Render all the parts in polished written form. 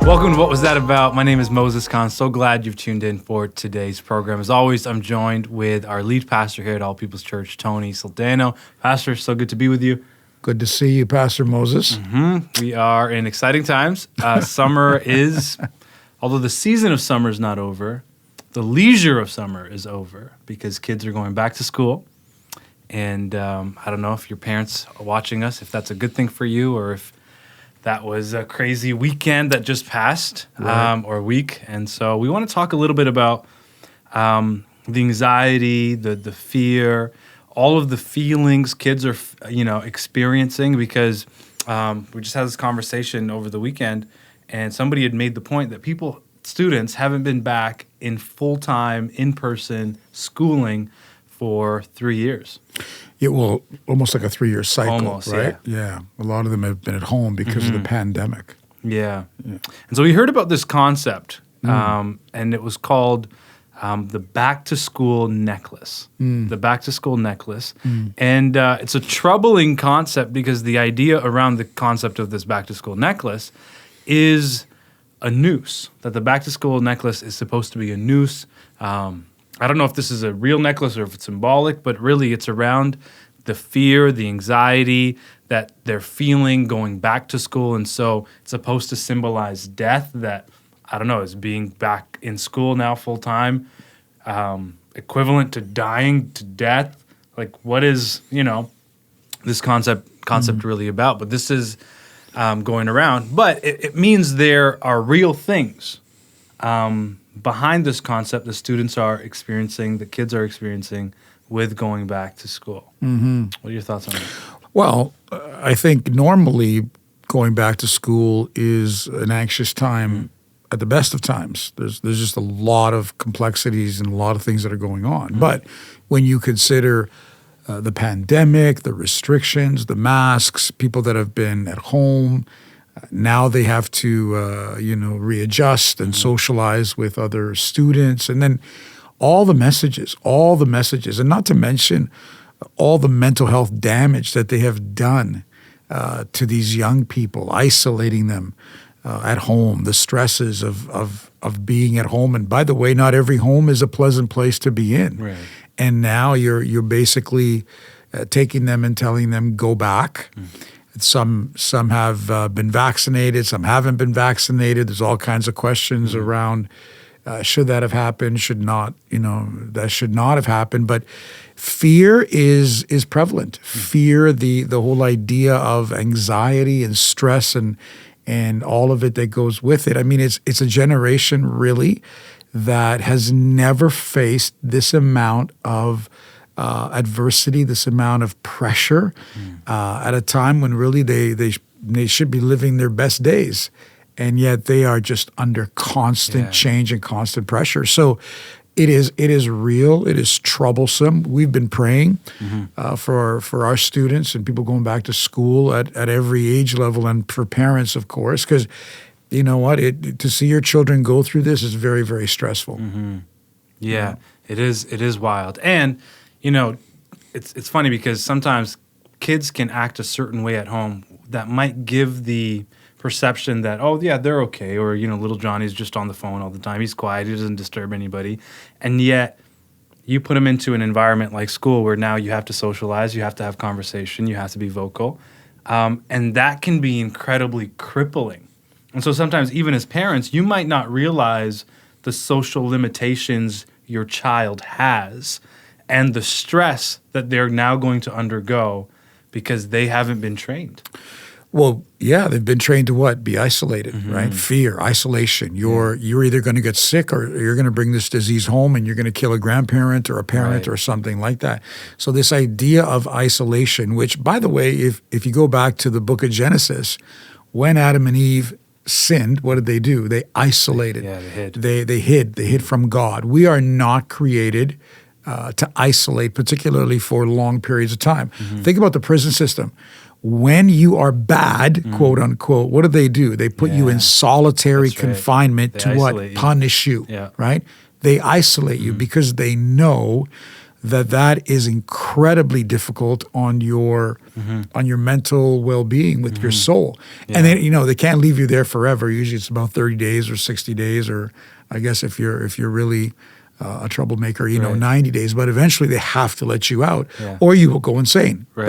Welcome to What Was That About? My name is Moses Khan. So glad you've tuned in for today's program. As always, I'm joined with our lead pastor here at All People's Church, Tony Soldano. Pastor, so good to be with you. Good to see you, Pastor Moses. We are in exciting times. Summer is, although the season of summer is not over, the leisure of summer is over because kids are going back to school. And I don't know if your parents are watching us, if that's a good thing for you or if that was a crazy weekend that just passed, Right. or week. And so we want to talk a little bit about the anxiety, the fear, all of the feelings kids are, experiencing because we just had this conversation over the weekend and somebody had made the point that students haven't been back in full-time, in-person schooling for 3 years. It will almost like a 3-year cycle, Almost, right? Yeah. A lot of them have been at home because of the pandemic. Yeah. And so we heard about this concept, and it was called the back-to-school necklace. The back-to-school necklace. And it's a troubling concept because the idea around the concept of this back-to-school necklace is a noose, that the back-to-school necklace is supposed to be a noose. I don't know if this is a real necklace or if it's symbolic, but really it's around the fear, the anxiety that they're feeling going back to school. And so it's supposed to symbolize death that, I don't know, is being back in school now full time, equivalent to dying to death. Like what is, this concept really about? But this is going around. But it means there are real things behind this concept the students are experiencing, the kids are experiencing with going back to school. What are your thoughts on that? Well, I think normally going back to school is an anxious time at the best of times. There's just a lot of complexities and a lot of things that are going on. But when you consider the pandemic, the restrictions, the masks, people that have been at home, now they have to, readjust and socialize with other students. And then all the messages, and not to mention all the mental health damage that they have done to these young people, isolating them at home, the stresses of being at home. And by the way, not every home is a pleasant place to be in. Right. And now you're basically taking them and telling them, go back. Some have been vaccinated, some haven't been vaccinated. There's all kinds of questions around should that have happened, should not, that should not have happened. But fear is prevalent. Fear, the whole idea of anxiety and stress and all of it that goes with it. I mean, it's a generation really that has never faced this amount of adversity, this amount of pressure at a time when really they should be living their best days, and yet they are just under constant change and constant pressure. So it is real. It is troublesome. We've been praying for our students and people going back to school at every age level, and for parents, of course, because you know what, to see your children go through this is very, very stressful. Yeah, it is wild. And it's funny because sometimes kids can act a certain way at home that might give the perception that, oh, yeah, they're okay. Or, little Johnny's just on the phone all the time. He's quiet. He doesn't disturb anybody. And yet you put him into an environment like school where now you have to socialize, you have to have conversation, you have to be vocal. And that can be incredibly crippling. And so sometimes even as parents, you might not realize the social limitations your child has and the stress that they're now going to undergo because they haven't been trained. Well, yeah, they've been trained to what? Be isolated, right? Fear, isolation. You're either going to get sick or you're going to bring this disease home and you're going to kill a grandparent or a parent or something like that. So this idea of isolation, which, by the way, if you go back to the book of Genesis, when Adam and Eve sinned, what did they do? They isolated. Yeah, they hid. They hid from God. We are not created to isolate, particularly for long periods of time. Think about the prison system. When you are bad, quote unquote, what do? They put you in solitary confinement to what? isolate you. Punish you, right? They isolate you because they know that is incredibly difficult on your mental well-being with your soul. And then, they can't leave you there forever. Usually it's about 30 days or 60 days, or I guess if you're really a troublemaker, 90 days. But eventually they have to let you out, or you will go insane. Right.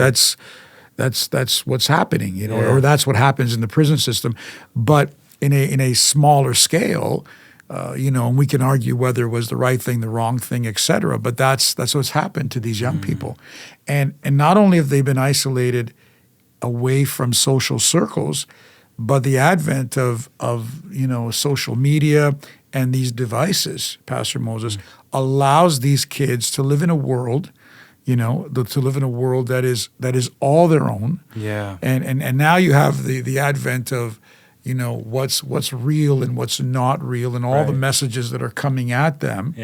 That's what's happening, or that's what happens in the prison system. But in a smaller scale, and we can argue whether it was the right thing, the wrong thing, et cetera. But that's what's happened to these young people. And not only have they been isolated away from social circles, but the advent of social media and these devices, Pastor Moses, allows these kids to live in a world, to live in a world that is all their own. Yeah. And now you have the advent of what's real and what's not real, and all the messages that are coming at them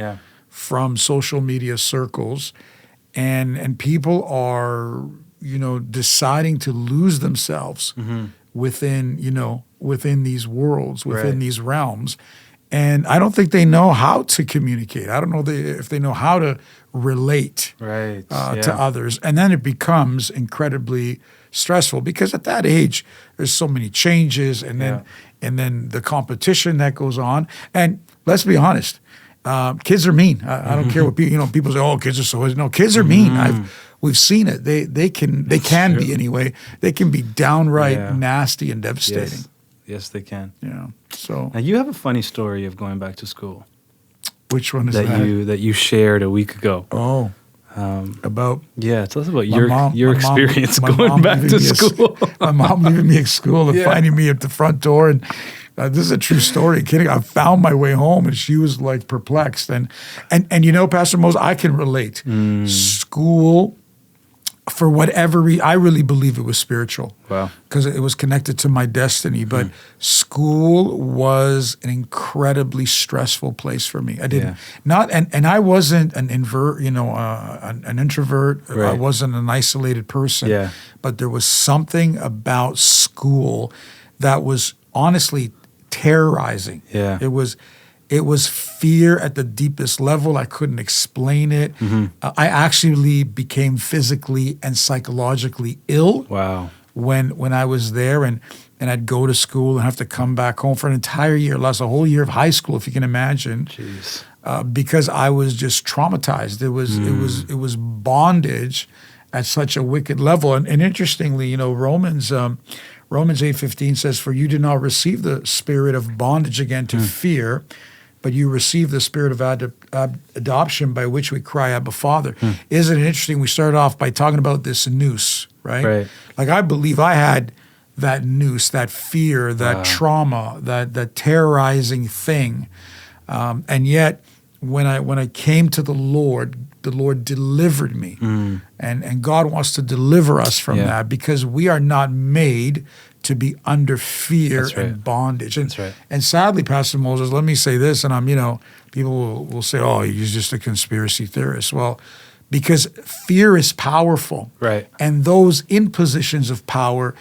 from social media circles, and people are deciding to lose themselves within these worlds, within these realms, and I don't think they know how to communicate. I don't know if they know how to relate to others, and then it becomes incredibly stressful, because at that age there's so many changes, and then the competition that goes on. And let's be honest, kids are mean. I don't care what people say. Oh, kids are so no. Kids are mean. We've seen it. They can be anyway. They can be downright nasty and devastating. Yes, they can. Yeah. So now you have a funny story of going back to school. Which one is that you shared a week ago? Oh. About tell us about your experience going back to school. My mom leaving me at school and finding me at the front door, and this is a true story. Kidding, I found my way home, and she was like perplexed. And Pastor Moses, I can relate. School, for whatever reason, I really believe it was spiritual. Wow. Because it was connected to my destiny. But school was an incredibly stressful place for me. I didn't and I wasn't an introvert. Right. I wasn't an isolated person. Yeah. But there was something about school that was honestly terrorizing. Yeah. It was fear at the deepest level. I couldn't explain it. I actually became physically and psychologically ill. Wow. When I was there, and I'd go to school and have to come back home for an entire year, lost a whole year of high school, if you can imagine. Jeez. Because I was just traumatized. It was bondage at such a wicked level. And interestingly, Romans 8:15 says, "For you did not receive the spirit of bondage again to fear, but you received the spirit of adoption, by which we cry, Abba, Father." Isn't it interesting? We started off by talking about this noose, right? Like, I believe I had that noose, that fear, that trauma, that terrorizing thing. And yet, when I came to the Lord delivered me. And God wants to deliver us from that, because we are not made to be under fear and bondage. And sadly, Pastor Moses, let me say this, and people will say, "Oh, you're just a conspiracy theorist." Well, because fear is powerful. Right. And those in positions of power,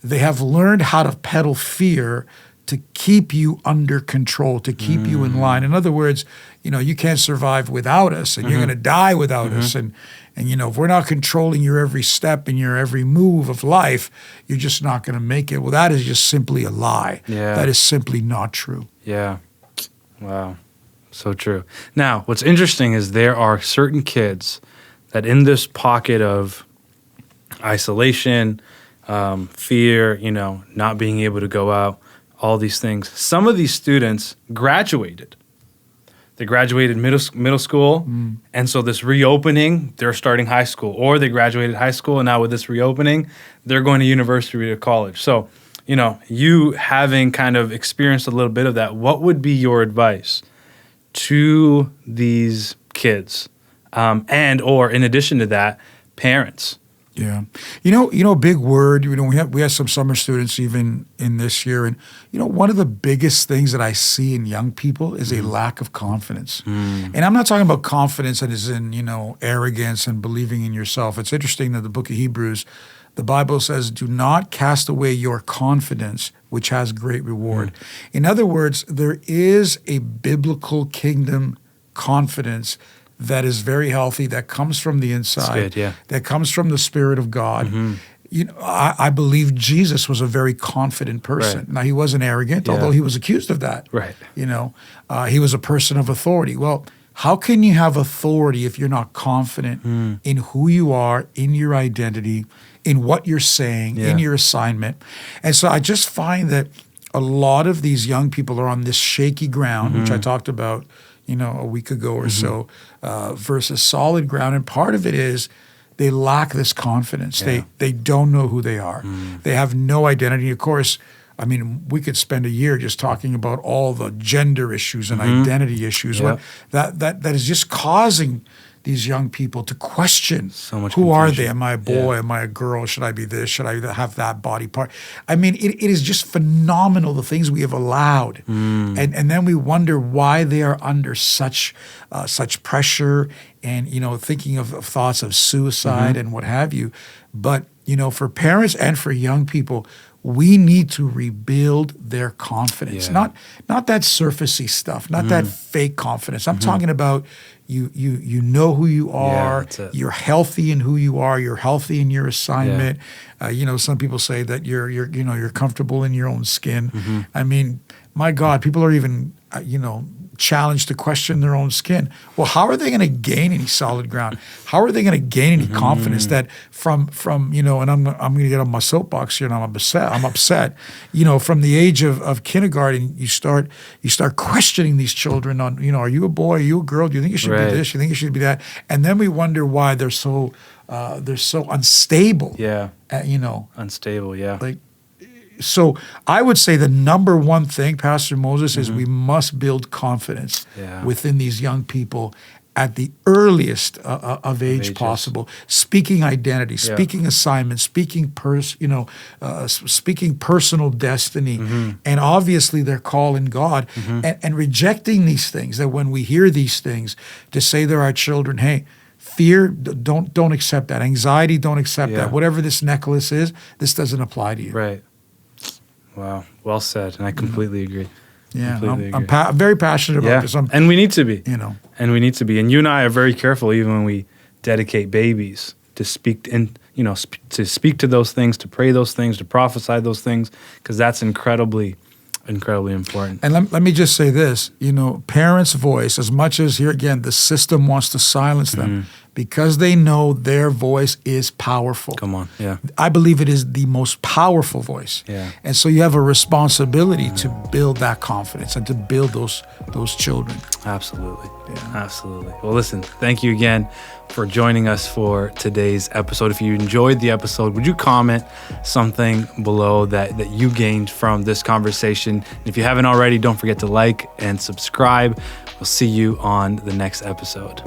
they have learned how to peddle fear to keep you under control, to keep you in line. In other words, you can't survive without us, and you're going to die without us. And if we're not controlling your every step and your every move of life, you're just not going to make it. Well, that is just simply a lie. Yeah. That is simply not true. Yeah. Wow. So true. Now, what's interesting is there are certain kids that in this pocket of isolation, fear, not being able to go out, all these things, some of these students graduated. They graduated middle school, and so this reopening, they're starting high school, or they graduated high school, and now with this reopening, they're going to university or college. So, you having kind of experienced a little bit of that, what would be your advice to these kids, and or in addition to that, parents? Yeah. A big word, we have some summer students even in this year. And, one of the biggest things that I see in young people is a lack of confidence. And I'm not talking about confidence that is in, arrogance and believing in yourself. It's interesting that the book of Hebrews, the Bible says, "Do not cast away your confidence, which has great reward." In other words, there is a biblical kingdom confidence that is very healthy, that comes from the inside, good, yeah. that comes from the Spirit of God. You know, I believe Jesus was a very confident person. Right. Now, he wasn't arrogant, Yeah. although he was accused of that. Right. You know, he was a person of authority. Well, how can you have authority if you're not confident in who you are, in your identity, in what you're saying, in your assignment? And so I just find that a lot of these young people are on this shaky ground, which I talked about, you know, a week ago or so, versus solid ground. And part of it is they lack this confidence. Yeah. They don't know who they are. They have no identity. Of course, I mean, we could spend a year just talking about all the gender issues and identity issues. Yeah. That is just causing these young people to question So much who are confusion. they? Am I a boy? Yeah. Am I a girl? Should I be this? Should I have that body part? I mean, it is just phenomenal the things we have allowed, and then we wonder why they are under such pressure, and you know, thinking of thoughts of suicide and what have you. But you know, for parents and for young people, we need to rebuild their confidence. Yeah. Not that surfacey stuff, not that fake confidence. I'm talking about you know who you are. that's it. You're healthy in who you are. You're healthy in your assignment. You know, some people say that you're comfortable in your own skin. I mean, my God, people are even challenged to question their own skin. Well, how are they going to gain any solid ground? How are they going to gain any confidence that from and I'm going to get on my soapbox here, and I'm upset. You know, from the age of kindergarten, you start questioning these children on, you know, are you a boy? Are you a girl? Do you think you should Right. be this? Do you think you should be that? And then we wonder why they're so unstable. Yeah. You know, Unstable. Yeah. like. So I would say the number one thing, Pastor Moses, is we must build confidence within these young people at the earliest of age ages. possible. Speaking identity, speaking assignment, speaking speaking personal destiny, and obviously their call in God, and rejecting these things. That when we hear these things, to say to our children, hey. Fear, don't accept that. Anxiety, don't accept that. Whatever this necklace is, this doesn't apply to you. Right. Wow. Well said. And I completely agree. Yeah, Completely I'm agree. very passionate about this. And we need to be. You know. And we need to be. And you and I are very careful, even when we dedicate babies, to speak to speak to those things, to pray those things, to prophesy those things, because that's incredibly important. And let me just say this, you know, parents' voice, as much as here again, the system wants to silence them, because they know their voice is powerful. Come on. Yeah. I believe it is the most powerful voice. Yeah. And so you have a responsibility to build that confidence and to build those children. Absolutely. Yeah. Absolutely. Well, listen, thank you again for joining us for today's episode. If you enjoyed the episode, would you comment something below that you gained from this conversation? And if you haven't already, don't forget to like and subscribe. We'll see you on the next episode.